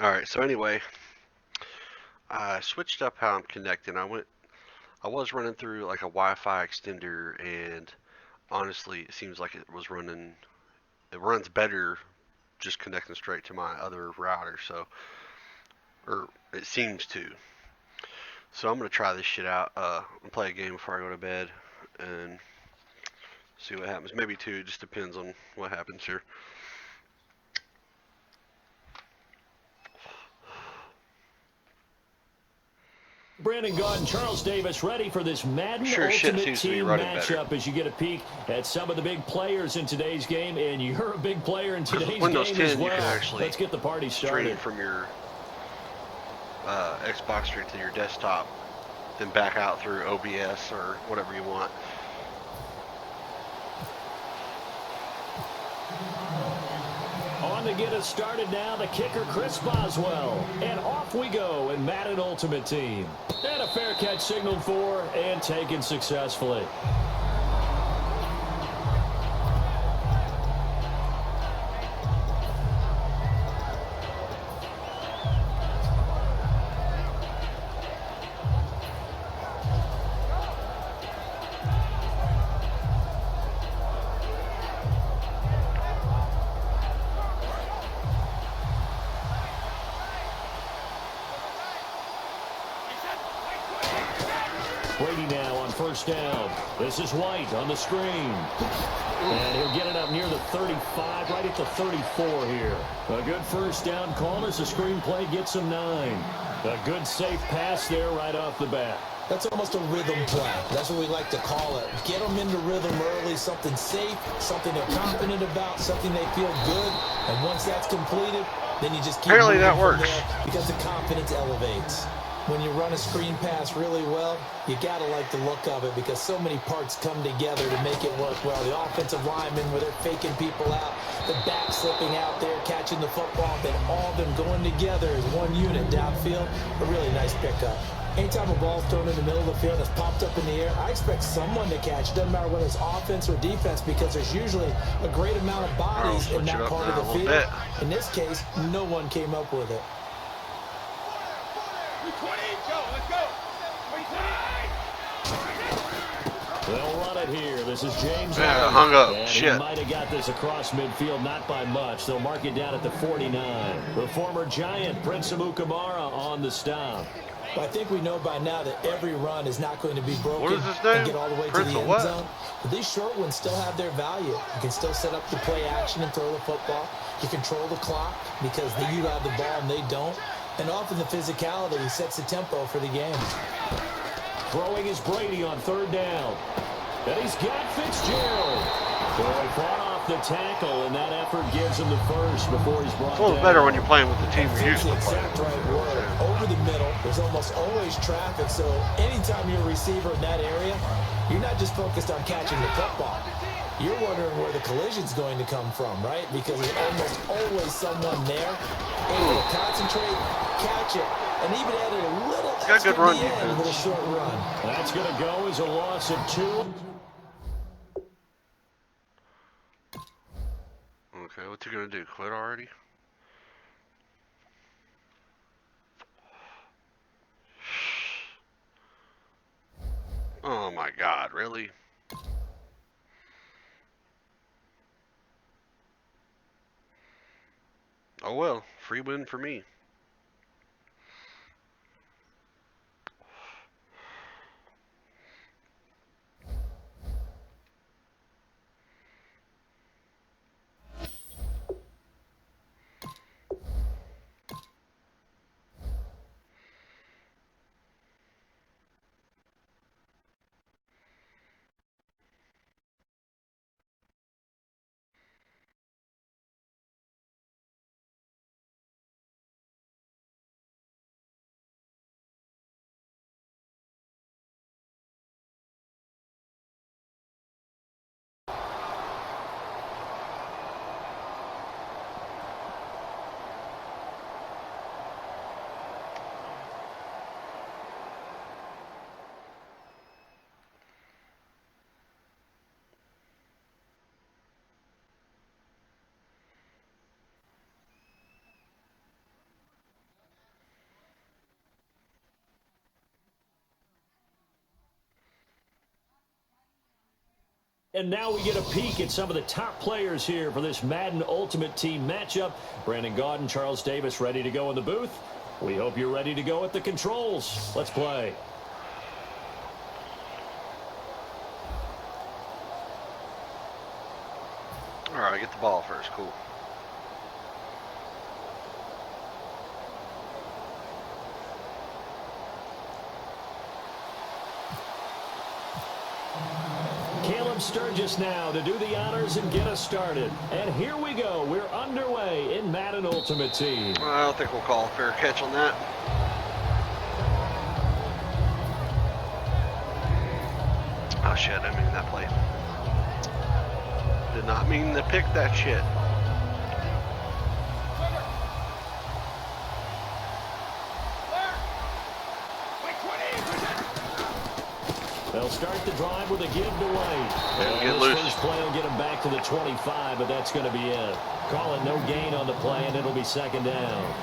Alright, so anyway, I switched up how I'm connecting. I was running through like a Wi-Fi extender, and honestly, it seems like it runs better just connecting straight to my other router, so, or it seems to. So I'm gonna try this shit out, and play a game before I go to bed, and see what happens. Maybe two, it just depends on what happens here. Brandon Gaud and Charles Davis ready for this Madden Sure shit Ultimate seems to be Team running better. matchup as you get a peek at some of the big players in today's game, and you're a big player in today's Windows game 10, as you can well. actually Let's get the party stream started. from your Xbox straight to your desktop, then back out through OBS or whatever you want. On to get us started now, the kicker, Chris Boswell. And off we go in Madden Ultimate Team. And a fair catch signaled for and taken successfully. Brady now on first down. This is White on the screen. And he'll get it up near the 35, right at the 34 here. A good first down call as the screenplay gets him 9. A good safe pass there right off the bat. That's almost a rhythm play. That's what we like to call it. Get them into rhythm early, something safe, something they're confident about, something they feel good. And once that's completed, then you just keep Apparently moving that from works. there because the confidence elevates. When you run a screen pass really well, you got to like the look of it because so many parts come together to make it work well. The offensive linemen, where they're faking people out, the back slipping out there, catching the football, then all of them going together as one unit downfield. A really nice pickup. Anytime a ball's thrown in the middle of the field and it's popped up in the air, I expect someone to catch. It doesn't matter whether it's offense or defense because there's usually a great amount of bodies in that part of the field. In this case, no one came up with it. They'll run it here. This is James. Yeah, hung up. And Shit. he might have got this across midfield, not by much. They'll mark it down at the 49. The former Giant, Prince Amukamara, on the stop. I think we know by now that every run is not going to be broken What is his name? and get all the way Prince to the of end what? zone. But these short ones still have their value. You can still set up the play action and throw the football. You control the clock because you have the ball and they don't. And often the physicality sets the tempo for the game. Throwing is Brady on third down. And he's got Fitzgerald. Boy, fought off the tackle, and that effort gives him the first before he's brought down. It's a little better when you're playing with the team you're used to That's the playing. exact right word. Over the middle, there's almost always traffic, so anytime you're a receiver in that area, you're not just focused on catching the football. You're wondering where the collision's going to come from, right? Because there's almost always someone there able to concentrate, catch it, and even added a little extra good run at the end with a defense. short run. That's going to go as a loss of 2. Okay, what's he gonna do? Quit already? Oh my God, really? Oh well, free win for me. And now we get a peek at some of the top players here for this Madden Ultimate Team matchup. Brandon Gaudin, Charles Davis ready to go in the booth. We hope you're ready to go at the controls. Let's play. All right, get the ball first. Cool. Sturgis now to do the honors and get us started. And here we go. We're underway in Madden Ultimate Team. I don't think we'll call a fair catch on that. Oh shit, I mean that play. Did not mean to pick that shit. They'll start the drive with a give to White. And this loose. First play will get him back to the 25, but that's going to be it. Call it no gain on the play, and it'll be second down.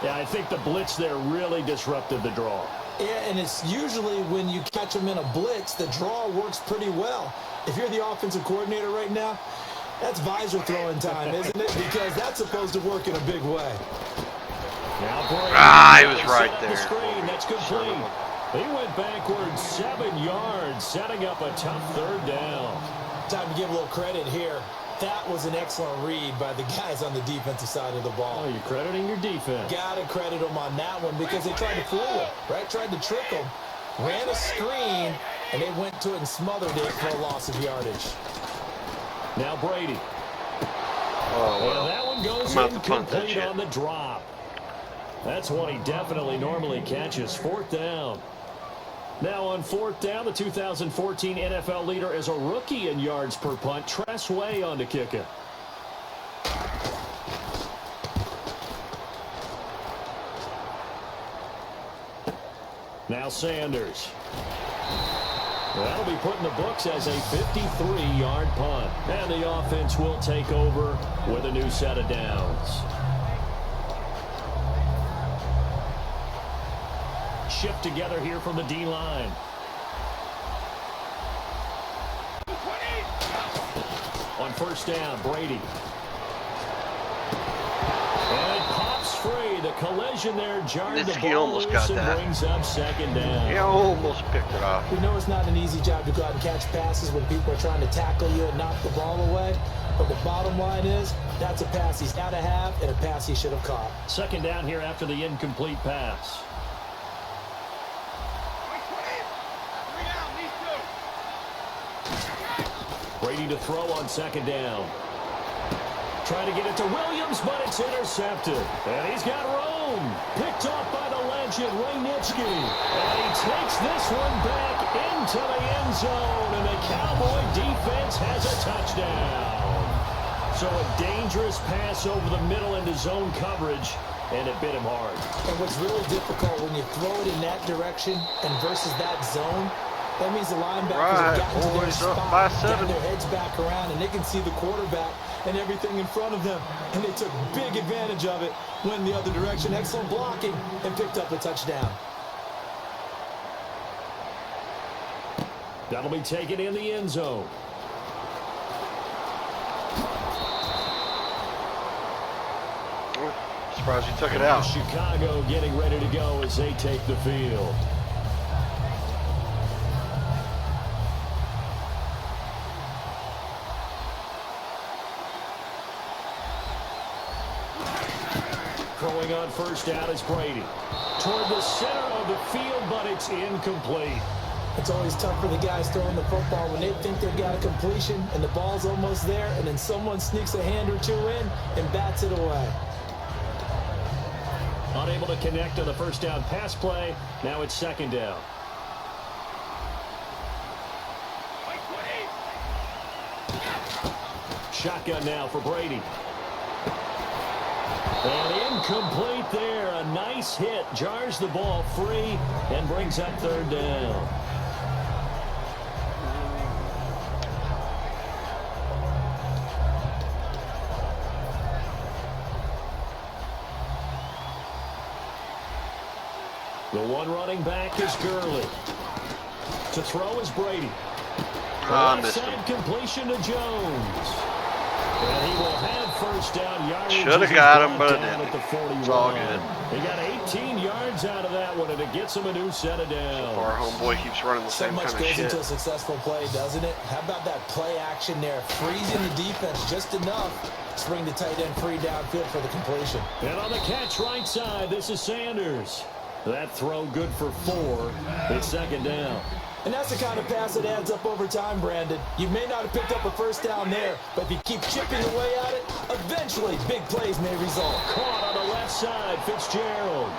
Yeah, I think the blitz there really disrupted the draw. Yeah, and it's usually when you catch them in a blitz, the draw works pretty well. If you're the offensive coordinator right now, that's visor throwing time, isn't it? Because that's supposed to work in a big way. Now he was right there. The screen. That's complete. He went backwards 7 yards, setting up a tough third down. Time to give a little credit here. That was an excellent read by the guys on the defensive side of the ball. Oh, you're crediting your defense. Got to credit them on that one because they tried to fool him, right? Tried to trick him. Ran a screen, and they went to it and smothered it for a loss of yardage. Now Brady. Oh, well. And that one goes incomplete on the drop. That's one he definitely normally catches. Fourth down. Now on fourth down, the 2014 NFL leader is a rookie in yards per punt. Tress Way on to kick it. Now Sanders. That'll be put in the books as a 53-yard punt. And the offense will take over with a new set of downs. Shift together here from the D-line. On first down, Brady. And it pops free. The collision there jarred the ball loose and brings up second down. He almost picked it off. We know it's not an easy job to go out and catch passes when people are trying to tackle you and knock the ball away. But the bottom line is, that's a pass he's got to have and a pass he should have caught. Second down here after the incomplete pass. Brady to throw on second down. Trying to get it to Williams, but it's intercepted. And he's got room. Picked off by the legend, Ray Nitschke. And he takes this one back into the end zone. And the Cowboy defense has a touchdown. So a dangerous pass over the middle into zone coverage. And it bit him hard. And what's really difficult when you throw it in that direction and versus that zone, that means the linebackers have gotten to their spot, gotten their heads back around, and they can see the quarterback and everything in front of them. And they took big advantage of it, went in the other direction, excellent blocking, and picked up a touchdown. That'll be taken in the end zone. Surprised he took it out. Chicago getting ready to go as they take the field. Throwing on first down is Brady. Toward the center of the field, but it's incomplete. It's always tough for the guys throwing the football when they think they've got a completion and the ball's almost there, and then someone sneaks a hand or two in and bats it away. Unable to connect on the first down pass play. Now it's second down. Shotgun now for Brady. And incomplete there. A nice hit. Jars the ball free and brings up third down. The one running back is Gurley. To throw is Brady. I missed him. Left-side completion to Jones. And he will have first down yardage. Should have got him, but it didn't. At the 41. It's all good. He got 18 yards out of that one, and it gets him a new set of downs. So our homeboy keeps running the same kind of shit. So much goes into a successful play, doesn't it? How about that play action there? Freezing the defense just enough to bring the tight end free downfield for the completion. And on the catch right side, this is Sanders. That throw good for 4. It's second down. And that's the kind of pass that adds up over time, Brandon. You may not have picked up a first down there, but if you keep chipping away at it, eventually big plays may result. Caught on the left side, Fitzgerald.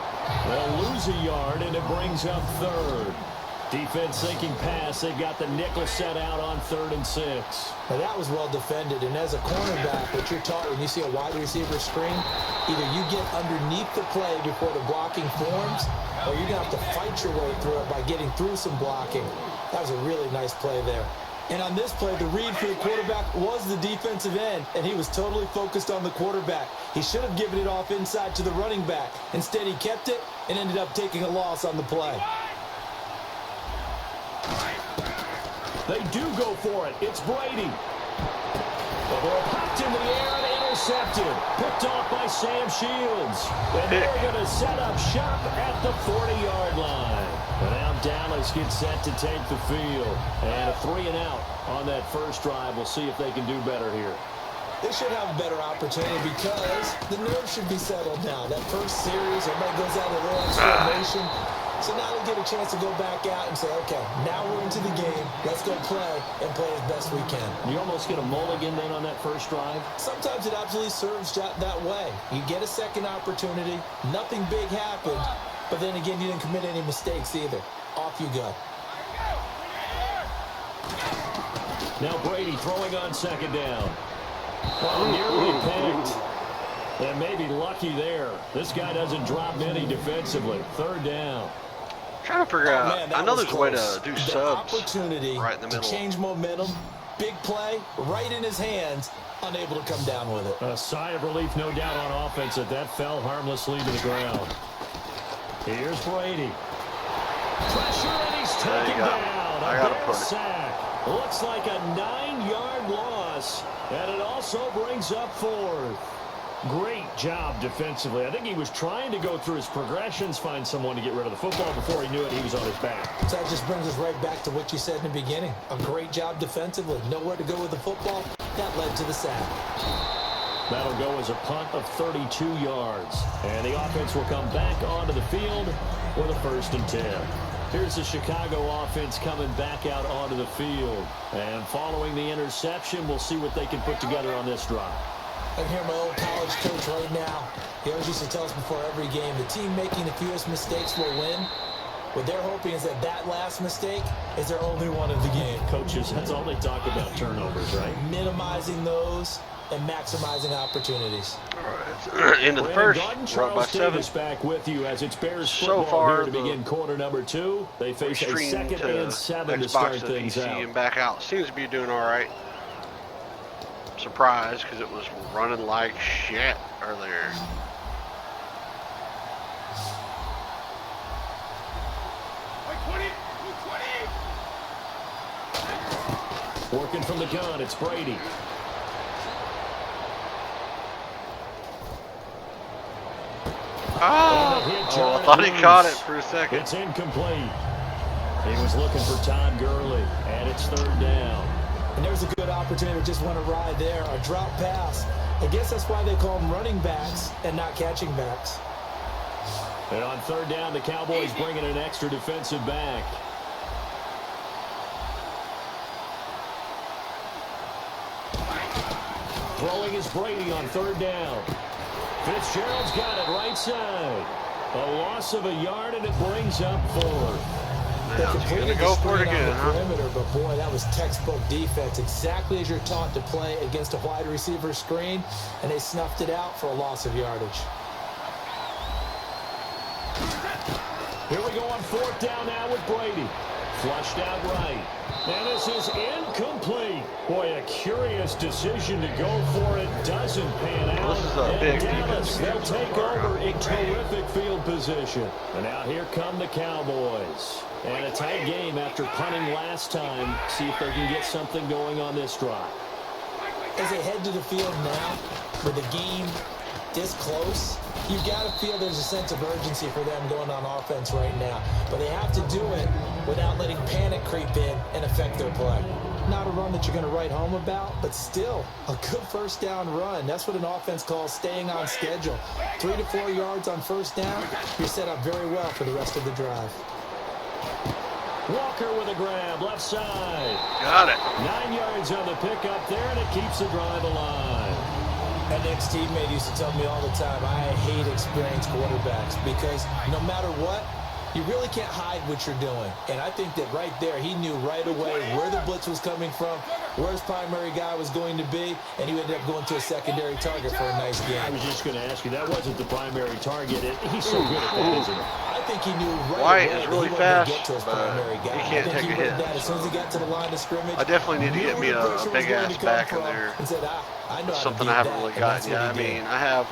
They'll lose a yard, and it brings up third. Defense thinking pass. They've got the nickel set out on 3rd and 6. Now that was well defended, and as a cornerback, what you're taught when you see a wide receiver screen, either you get underneath the play before the blocking forms, or you're going to have to fight your way through it by getting through some blocking. That was a really nice play there. And on this play, the read for the quarterback was the defensive end, and he was totally focused on the quarterback. He should have given it off inside to the running back. Instead, he kept it and ended up taking a loss on the play. They do go for it. It's Brady. The ball popped in the air and intercepted. Picked off by Sam Shields. And they're going to set up shop at the 40-yard line. And now Dallas gets set to take the field. And a 3-and-out on that first drive. We'll see if they can do better here. They should have a better opportunity because the nerves should be settled now. That first series, everybody goes out of their explanation. So now they'll get a chance to go back out and say, okay, now we're into the game. Let's go play and play as best we can. You almost get a mulligan then on that first drive? Sometimes it absolutely serves that way. You get a second opportunity. Nothing big happened. But then again, you didn't commit any mistakes either. Off you go. Now Brady throwing on second down. Oh, nearly picked. And maybe lucky there. This guy doesn't drop any defensively. 3rd down. Trying to figure out. Man, I know there's a way close. to do the subs opportunity right in the middle. to change momentum. Big play right in his hands. Unable to come down with it. A sigh of relief, no doubt, on offense that fell harmlessly to the ground. Here's Brady. Pressure, and he's taken down. I got to put it. Sack. Looks like a 9-yard loss, and it also brings up 4th. Great job defensively. I think he was trying to go through his progressions, find someone to get rid of the football. Before he knew it, he was on his back. So that just brings us right back to what you said in the beginning. A great job defensively. Nowhere to go with the football. That led to the sack. That'll go as a punt of 32 yards. And the offense will come back onto the field with a 1st and 10. Here's the Chicago offense coming back out onto the field. And following the interception, we'll see what they can put together on this drive. I can hear my old college coach right now. He always used to tell us before every game, the team making the fewest mistakes will win. What they're hoping is that last mistake is their only one of the game. Coaches, that's all they talk about, turnovers, right? Minimizing those and maximizing opportunities. All right, into the first, we're up by 7. Back with you as it's Bears So football far, here to begin quarter number 2. They face a 2nd and 7 to start things out. And back out. Seems to be doing all right. Surprised because it was running like shit earlier. Working from the gun, it's Brady. Oh, I thought he caught it for a second. It's incomplete. He was looking for Todd Gurley, and it's 3rd down. And there's a good opportunity to just want to ride there. A drop pass. I guess that's why they call them running backs and not catching backs. And on 3rd down, the Cowboys bringing an extra defensive back. Throwing is Brady on 3rd down. Fitzgerald's got it right side. A loss of a yard, and it brings up 4th. Now he's going to go for it again, huh? Perimeter, but boy, that was textbook defense. Exactly as you're taught to play against a wide receiver screen, and they snuffed it out for a loss of yardage. Here we go on 4th down now with Brady. Flushed out right. And this is incomplete. Boy, a curious decision to go for it. Doesn't pan out. Well, this is a big Dallas, defense. they'll take over a terrific field position. And now here come the Cowboys. And a tight game after punting last time. See if they can get something going on this drive. As they head to the field now, with the game this close, you've got to feel there's a sense of urgency for them going on offense right now. But they have to do it without letting panic creep in and affect their play. Not a run that you're going to write home about, but still a good first down run. That's what an offense calls staying on schedule. 3 to 4 yards on first down, you're set up very well for the rest of the drive. Walker with a grab, left side. Got it. 9 yards on the pickup there, and it keeps the drive alive. An ex-teammate used to tell me all the time, I hate experienced quarterbacks because no matter what, you really can't hide what you're doing. And I think that right there, he knew right away where the blitz was coming from, where his primary guy was going to be, and he ended up going to a secondary target for a nice game. I was just going to ask you, that wasn't the primary target. He's so good at that, isn't he? I think he knew right White away is really that he wanted to fast, get to his but primary guy. he can't I think take he a read hit. that as soon as he got to the line of scrimmage. I definitely need to get me a big ass back in there. And said, I know Something how I to haven't beat really that, and gotten yet. I that's what he mean, did. I have,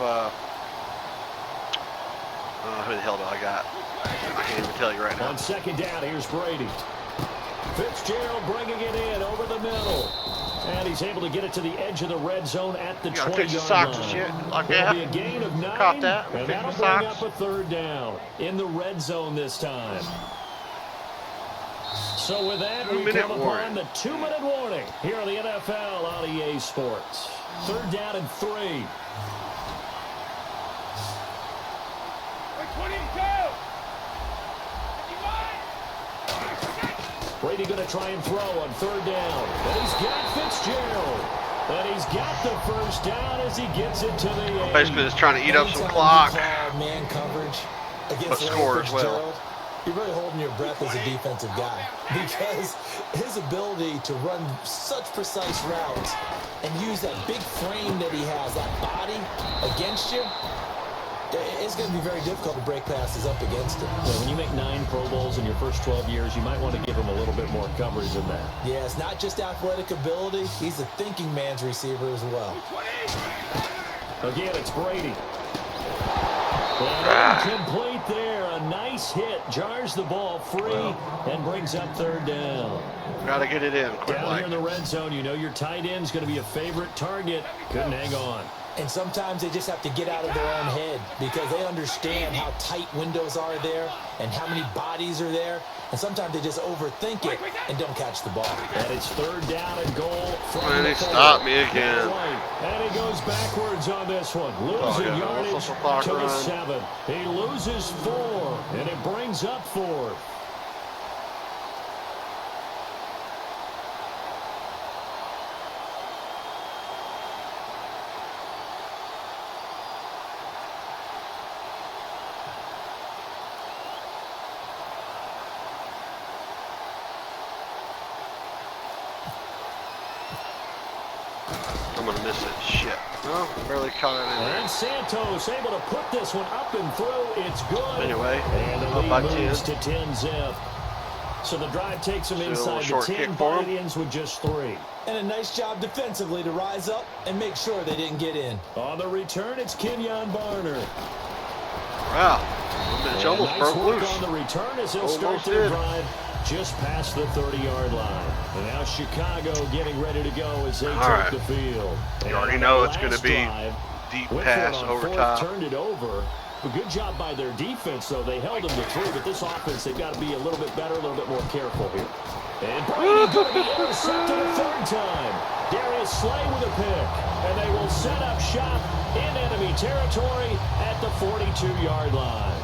who the hell do I got? I can't even tell you right now. On second down, here's Brady. Fitzgerald bringing it in over the middle. And he's able to get it to the edge of the red zone at the 20-yard line. Fix the socks and shit like There'll that. be a gain of 9. Caught that. And Fix that'll the bring socks. up a third down in the red zone this time. So with that, we come upon the 2-minute warning here on the NFL on EA Sports. Third down and 3. Brady going to try and throw on third down. And he's got Fitzgerald. And he's got the first down as he gets it to the 8. Basically just trying to eat up some Anytime clock, you call man coverage against but score as well. Fitzgerald, you're really holding your breath as a defensive guy because his ability to run such precise routes and use that big frame that he has, that body against you, it's going to be very difficult to break passes up against him. Yeah, when you make 9 Pro Bowls in your first 12 years, you might want to give him a little bit more coverage than that. Yeah, it's not just athletic ability. He's a thinking man's receiver as well. Again, it's Brady. And incomplete there. A nice hit. Jars the ball free and brings up third down. Got to get it in quick. Down here in the red zone, you know your tight end's going to be a favorite target. Couldn't hang on. And sometimes they just have to get out of their own head because they understand how tight windows are there and how many bodies are there. And sometimes they just overthink it and don't catch the ball. And it's third down and goal. And he stopped me again. And he goes backwards on this one. Losing yardage to the 7. He loses 4, and it brings up 4. I'm going to miss it. Shit. No, barely caught it in there. And Santos able to put this one up and through. It's good. Anyway, and the up by lead 10. moves to 10-zip. So the drive takes them inside the 10, but it ends with just 3. And a nice job defensively to rise up and make sure they didn't get in. On the return, it's Kenyon Barner. Wow. It's almost nice broke work loose. on the return as they'll start their drive just past the 30-yard line. And now Chicago getting ready to go as they take the field. You already know it's going to be deep pass over top. Turned it over. A good job by their defense, though. They held them to 3, but this offense, they've got to be a little bit better, a little bit more careful here. And Brady going to be intercepted a third time. Darius Slay with a pick. And they will set up shop in enemy territory at the 42-yard line.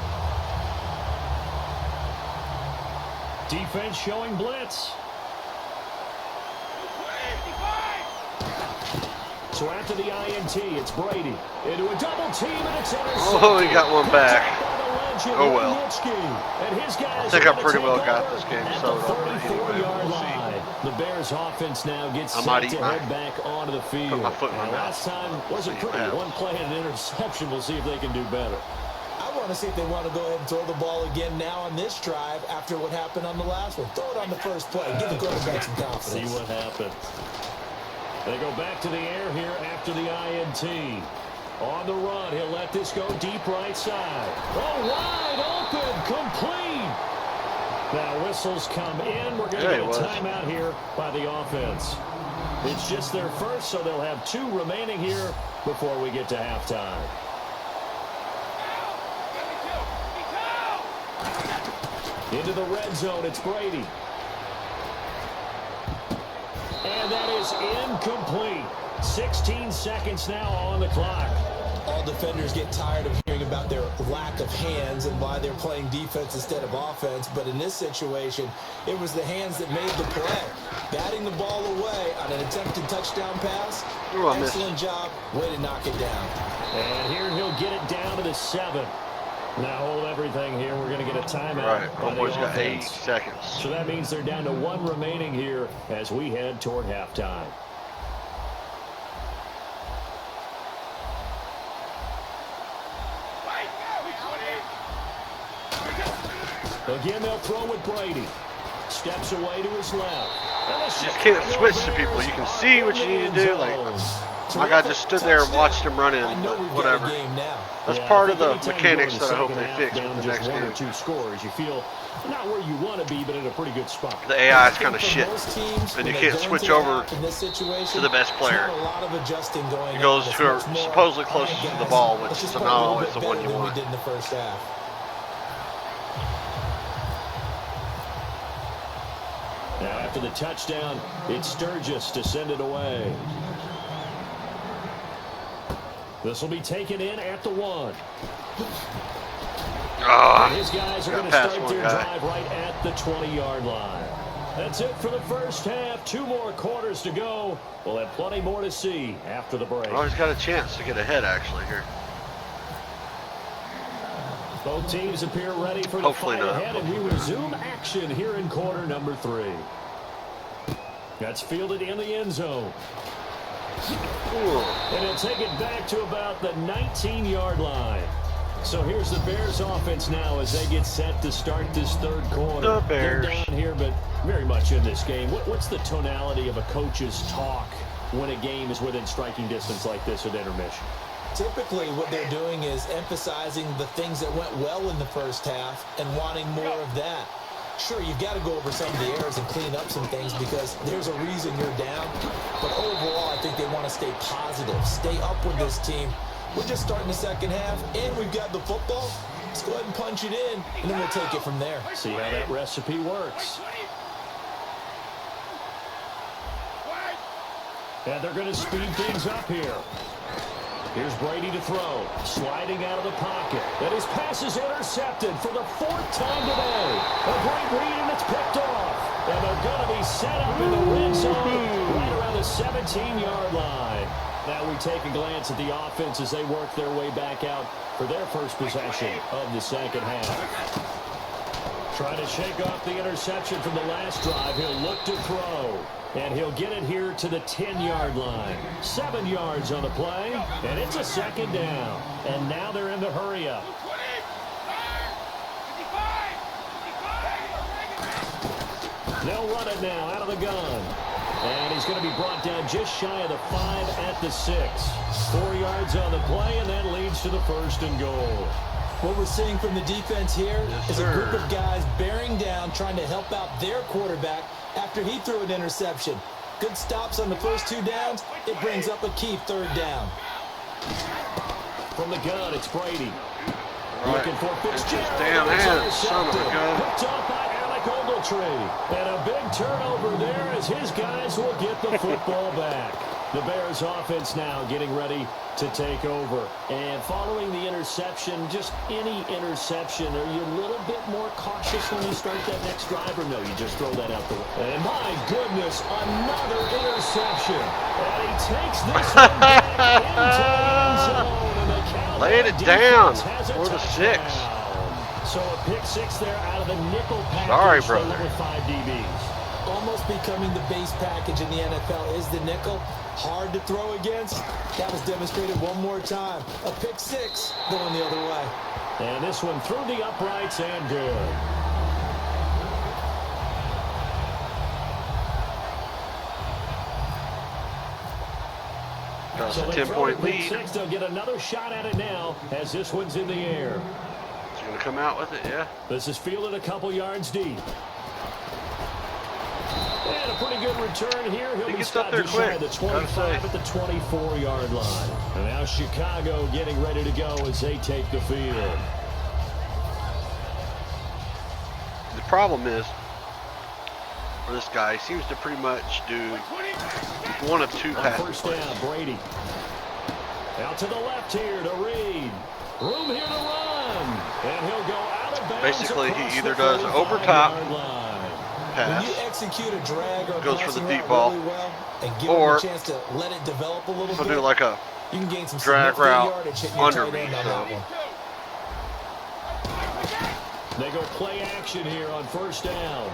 Defense showing blitz. So after the INT, it's Brady into a double team, and it's intercepted. Oh, he got one back. Oh, well. And his guys I think I pretty well got this game settled up. Anyway, we'll see. The Bears offense now gets set to head back onto the field. Put my foot in my mouth. Last time wasn't pretty. One play and an interception. We'll see if they can do better. I want to see if they want to go ahead and throw the ball again now on this drive after what happened on the last one. Throw it on the first play. Give the quarterback some confidence. See what happens. They go back to the air here after the INT. On the run, he'll let this go deep right side. Oh, wide open, complete. Now whistles come in. We're going to get a timeout here by the offense. It's just their first, so they'll have 2 remaining here before we get to halftime. Into the red zone, it's Brady. And that is incomplete. 16 seconds now on the clock. All defenders get tired of hearing about their lack of hands and why they're playing defense instead of offense. But in this situation, it was the hands that made the play. Batting the ball away on an attempted touchdown pass. Excellent job. Way to knock it down. And here he'll get it down to the 7. Now hold everything here. We're going to get a timeout. Right. Almost got 8 seconds. So that means they're down to 1 remaining here as we head toward halftime. Again, they'll throw with Brady. Steps away to his left. You just can't switch to people. You can see what you need to do. Like, my guy just stood there and watched him run in. But whatever. That's part of the mechanics that I hope they fix with the next game. 1 or 2 scores. You feel not where you want to be, but in a pretty good spot. The AI is kind of shit, and you can't switch over to the best player. It goes to supposedly closest to the ball, which is not always the one you want. Now after the touchdown, it's Sturgis to send it away. This will be taken in at the 1. And his guys are going to start their drive right at the 20-yard line. That's it for the first half. 2 more quarters to go. We'll have plenty more to see after the break. Oh, he's got a chance to get ahead, actually, here. Both teams appear ready for the fight ahead, and we resume action here in quarter number 3. That's fielded in the end zone. And he'll take it back to about the 19-yard line. So here's the Bears offense now as they get set to start this 3rd quarter. The Bears. They're down here, but very much in this game. What's the tonality of a coach's talk when a game is within striking distance like this at intermission? Typically, what they're doing is emphasizing the things that went well in the first half and wanting more of that. Sure, you've got to go over some of the errors and clean up some things because there's a reason you're down. But overall, I think they want to stay positive, stay up with this team. We're just starting the second half, and we've got the football. Let's go ahead and punch it in, and then we'll take it from there. See how that recipe works. And they're going to speed things up here. Here's Brady to throw, sliding out of the pocket. And his pass is intercepted for the 4th time today. A great read, and it's picked off. And they're going to be set up in the red zone right around the 17-yard line. Now we take a glance at the offense as they work their way back out for their first possession of the second half. Trying to shake off the interception from the last drive. He'll look to throw. And he'll get it here to the 10-yard line. 7 yards on the play. And it's a 2nd down. And now they're in the hurry-up. They'll run it now out of the gun. And he's going to be brought down just shy of the 5 at the 6. 4 yards on the play, and that leads to the 1st and goal. What we're seeing from the defense here is a group of guys bearing down, trying to help out their quarterback after he threw an interception. Good stops on the first 2 downs. It brings up a key 3rd down. From the gun, it's Brady. Right. Looking for Fitzgerald. Damn hands, son of a gun. Picked off by Alec Ogletree. And a big turnover there as his guys will get the football back. The Bears offense now getting ready to take over. And following the interception, just any interception, are you a little bit more cautious when you start that next drive, or no, you just throw that out the way? And my goodness, another interception. And he takes this one back into the end zone. And the Cowboys laying it down for the 6. So a pick 6 there out of the nickel package. Sorry, brother. With 5 DBs. Almost becoming the base package in the NFL is the nickel. Hard to throw against. That was demonstrated one more time. A pick 6 going the other way. And this one through the uprights and good. That's So a they throw 10-point it pick lead. six. They'll get another shot at it now as this one's in the air. Is he going to come out with it? Yeah. This is fielded a couple yards deep. And a pretty good return here. He'll He be gets up stopped there just shy quick. of the 25 at the 24-yard line. And now Chicago getting ready to go as they take the field. The problem is, for this guy, he seems to pretty much do one of two On passes. first down, Brady. Out to the left here to Reed. Room here to run. And he'll go out of bounds. Basically, he across either the does over top 35-yard line. When pass, you execute a drag or goes for the passing deep route ball, really well and give or him a chance to let it develop a little he'll bit, do like a you can gain some drag significant route yardage hitting your under tight me, end on so. that one. They go play action here on first down.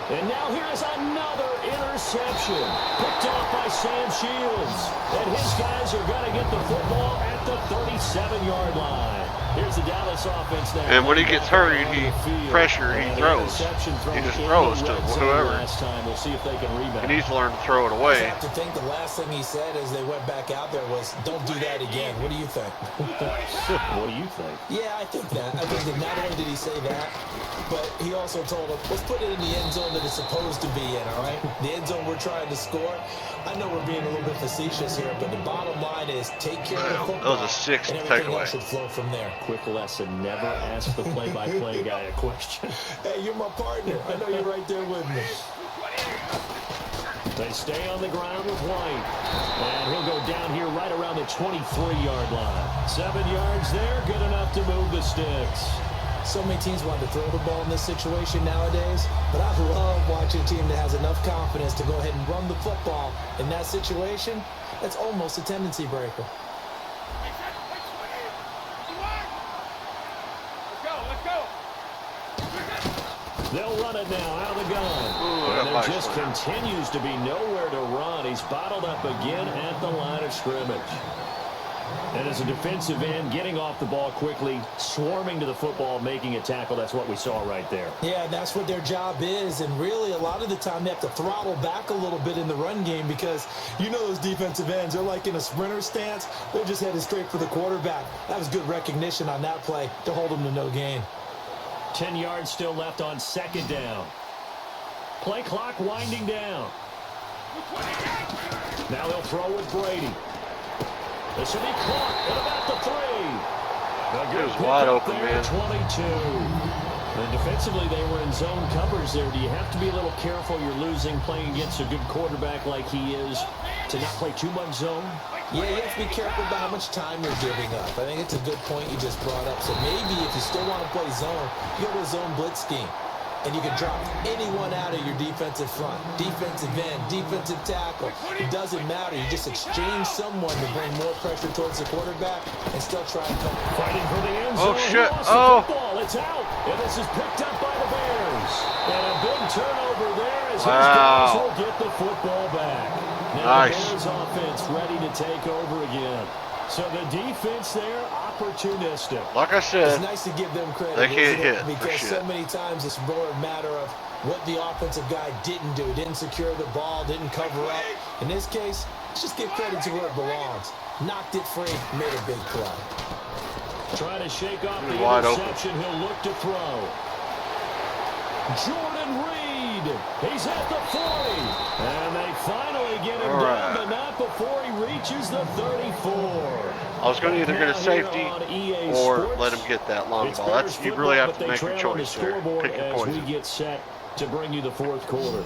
And now here is another interception. Picked off by Sam Shields. And his guys are going to get the football at the 37-yard line. Here's the Dallas offense now. And when he gets hurried, he pressure, he throws. He just throws to whoever. Last time. We'll see if they can rebound. He needs to learn to throw it I away. have to think the last thing he said as they went back out there was, "Don't do that again." What do you think? What do you think? Yeah, I think that. I think that not only did he say that, but he also told him, let's put it in the end zone that it's supposed to be in, all right? The end zone we're trying to score. I know we're being a little bit facetious here, but the bottom line is take care of the football. That was a sixth and everything takeaway. else should flow from there. Quick lesson, never ask the play-by-play guy a question. Hey, you're my partner. I know you're right there with me. They stay on the ground with White. And he'll go down here right around the 23-yard line. 7 yards there, good enough to move the sticks. So many teams want to throw the ball in this situation nowadays, but I love watching a team that has enough confidence to go ahead and run the football in that situation. That's almost a tendency breaker. They'll run it now out of the gun. Ooh, And that there bike's just going. continues to be nowhere to run. He's bottled up again at the line of scrimmage. And as a defensive end, getting off the ball quickly, swarming to the football, making a tackle, that's what we saw right there. Yeah, that's what their job is, and really a lot of the time they have to throttle back a little bit in the run game because you know those defensive ends, they're like in a sprinter stance. They're just headed straight for the quarterback. That was good recognition on that play to hold them to no gain. 10 yards still left on second down. Play clock winding down. Now they'll throw with Brady. This will be caught at about the 3. It was wide open, there, man. 22. And defensively, they were in zone covers there. Do you have to be a little careful? You're losing playing against a good quarterback like he is to not play too much zone? Yeah, you have to be careful about how much time you're giving up. I think it's a good point you just brought up. So maybe if you still want to play zone, you go to a zone blitz scheme. And you can drop anyone out of your defensive front. Defensive end, defensive tackle. It doesn't matter. You just exchange someone to bring more pressure towards the quarterback and still try and come. Fighting for the end zone. Oh, shit. He lost the football. It's out. And this is picked up by the Bears. And a big turnover there as his guys will get the football back. Now Nice. the Bears offense ready to take over again. So the defense there, opportunistic. Like I It's said, nice to give them credit. they can't isn't it? hit for Because shit. so many times it's more a matter of what the offensive guy didn't do. Didn't secure the ball, didn't cover up. In this case, let's just give credit to where it belongs. Knocked it free, made a big play. Trying to shake off the Wide open. interception. He'll look to throw. Jordan Reed. He's at the 40. And they finally get him All down, right. but not before he reaches the 34. I was going to either get a Now here safety on EA or Sports, let him get that long it's ball. Bears You really football, have to but make they your trail on the choice there. scoreboard Pick your as we poison. get set to bring you the fourth quarter.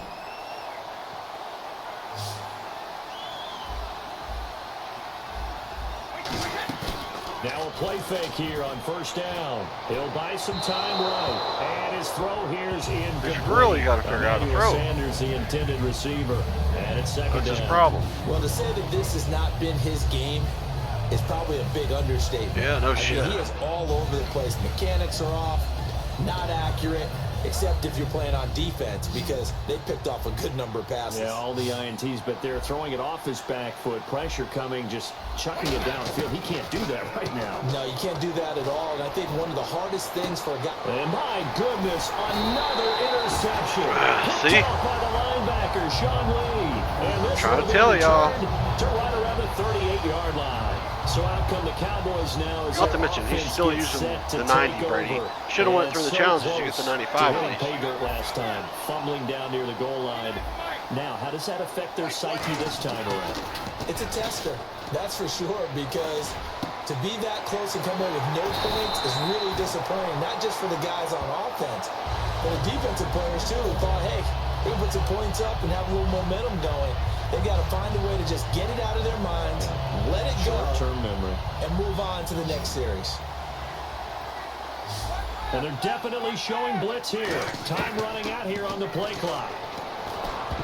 Now a play fake here on first down. He'll buy some time right. And his throw here is incomplete. He's really got to figure out a Emmanuel throw. Sanders, the intended receiver. And it's second That's down. his problem. Well, to say that this has not been his game is probably a big understatement. Yeah, no I shit. mean, he is all over the place. Mechanics are off, not accurate. except if you're playing on defense, because they picked off a good number of passes. Yeah, all the INTs, but they're throwing it off his back foot. Pressure coming, just chucking it downfield. He can't do that right now. No, you can't do that at all, and I think one of the hardest things for a guy... And my goodness, another interception. See? Picked off by the linebacker, Sean Lee. And this Trying to tell y'all. To right around the 38-yard line. So out come the Cowboys now. As not to mention, he's still using the 90, Brady. Should have went through the challenges to get the 95 at least. Paydirt last time, fumbling down near the goal line. Now, how does that affect their psyche this time around? It's a tester, that's for sure, because to be that close and come away with no points is really disappointing, not just for the guys on offense, but the defensive players too, who thought, hey, we can put some points up and have a little momentum going. They've got to find a way to just get it out of their minds, let it go, short-term memory, and move on to the next series. And they're definitely showing blitz here. Time running out here on the play clock.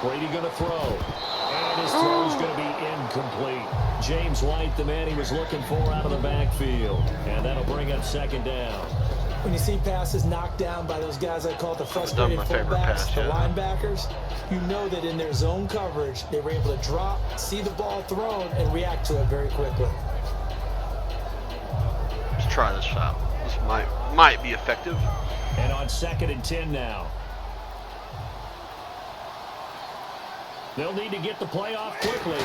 Brady going to throw. And his throw is going to be incomplete. James White, the man he was looking for out of the backfield. And that'll bring up second down. When you see passes knocked down by those guys I call the frustrated fullbacks, the linebackers, you know that in their zone coverage, they were able to drop, see the ball thrown, and react to it very quickly. Let's try this out. This might be effective. And on 2nd and 10 now. They'll need to get the play off quickly.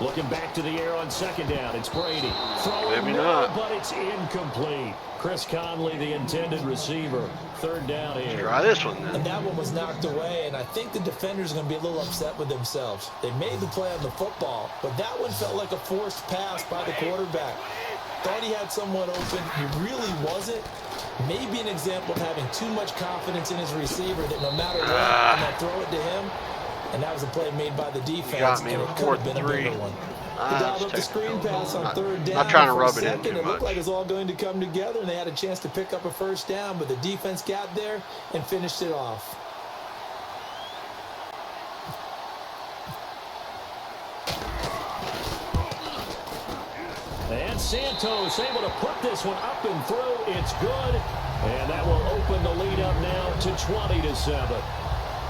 Looking back to the air on 2nd down. It's Brady. Throwing Maybe not. But it's incomplete. Chris Conley, the intended receiver. 3rd down here. Try this one then. And that one was knocked away, and I think the defenders are going to be a little upset with themselves. They made the play on the football, but that one felt like a forced pass by the quarterback. Thought he had someone open. He really wasn't. Maybe an example of having too much confidence in his receiver that no matter what, I'm going to throw it to him. And that was a play made by the defense. Got me and with it could have been a 4th and 3. bigger one. They dialed up the screen pass on 3rd down. Not trying to rub For it a in second, too it looked much. like it was all going to come together, and they had a chance to pick up a 1st down, but the defense got there and finished it off. And Santos able to put this one up and through. It's good. And that will open the lead up now to 20-7.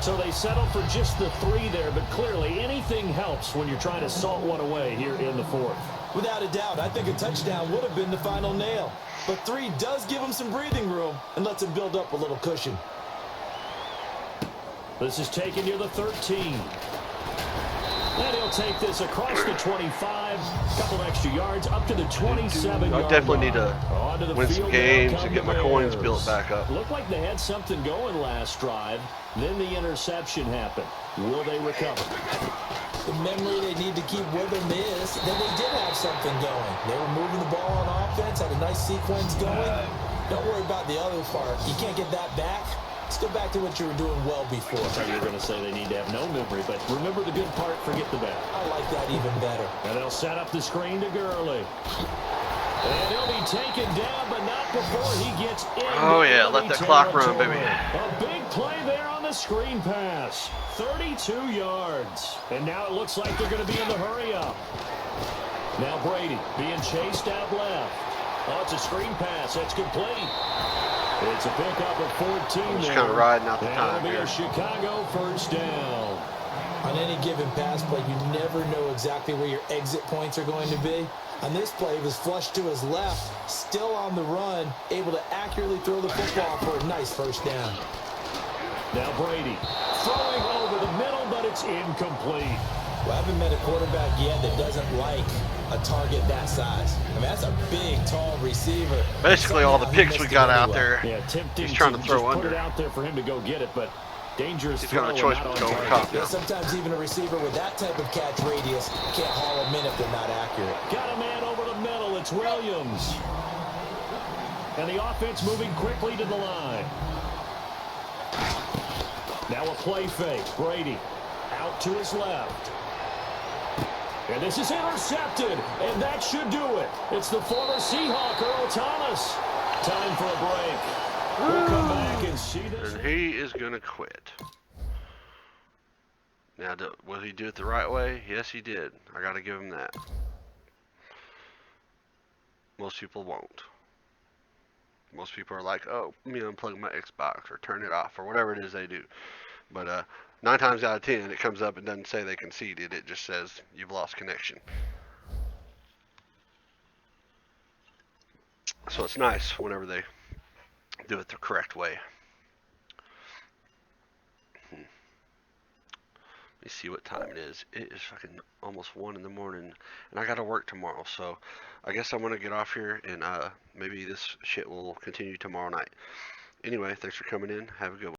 So they settle for just the 3 there, but clearly anything helps when you're trying to salt one away here in the 4th. Without a doubt, I think a touchdown would have been the final nail. But 3 does give him some breathing room and lets him build up a little cushion. This is taken near the 13. And he'll take this across the 25, couple extra yards, up to the 27-yard line. I definitely need to win some games and get my coins built back up. Looked like they had something going last drive. Then the interception happened. Will they recover? The memory they need to keep with them is that they did have something going. They were moving the ball on offense, had a nice sequence going. Don't worry about the other part. You can't get that back. Let's go back to what you were doing well before. I thought you were going to say they need to have no memory, but remember the good part, forget the bad. I like that even better. And they'll set up the screen to Gurley. And he'll be taken down, but not before he gets in. Oh, yeah, let that clock run, baby. A big play there on the screen pass. 32 yards. And now it looks like they're going to be in the hurry up. Now Brady being chased out left. Oh, it's a screen pass. That's complete. It's a pickup of 14 Just there. kind of riding out the time That'll be here. a Chicago 1st down. On any given pass play, you never know exactly where your exit points are going to be. On this play, he was flushed to his left, still on the run, able to accurately throw the football for a nice 1st down. Now Brady throwing over the middle, but it's incomplete. Well, I haven't met a quarterback yet that doesn't like a target that size. I mean, that's a big, tall receiver. Basically, all the picks we got out there, Yeah, tempting he's trying to throw just under. put it out there for him to go get it, but dangerous. He's got a throw choice and not between on going target. cop Yeah, now. sometimes even a receiver with that type of catch radius can't haul them in if they're not accurate. Got a man over the middle. It's Williams. And the offense moving quickly to the line. Now a play fake. Brady out to his left. And this is intercepted, and that should do it. It's the former Seahawk, Earl Thomas. Time for a break. We'll come back and see this. And he is going to quit. Now, will he do it the right way? Yes, he did. I got to give him that. Most people won't. Most people are like, oh, let me unplug my Xbox or turn it off or whatever it is they do. But 9 times out of 10, it comes up and doesn't say they conceded. It just says you've lost connection. So it's nice whenever they do it the correct way. Let me see what time it is. It is fucking almost 1 in the morning, and I gotta work tomorrow. So I guess I'm gonna get off here, and maybe this shit will continue tomorrow night. Anyway, thanks for coming in. Have a good one.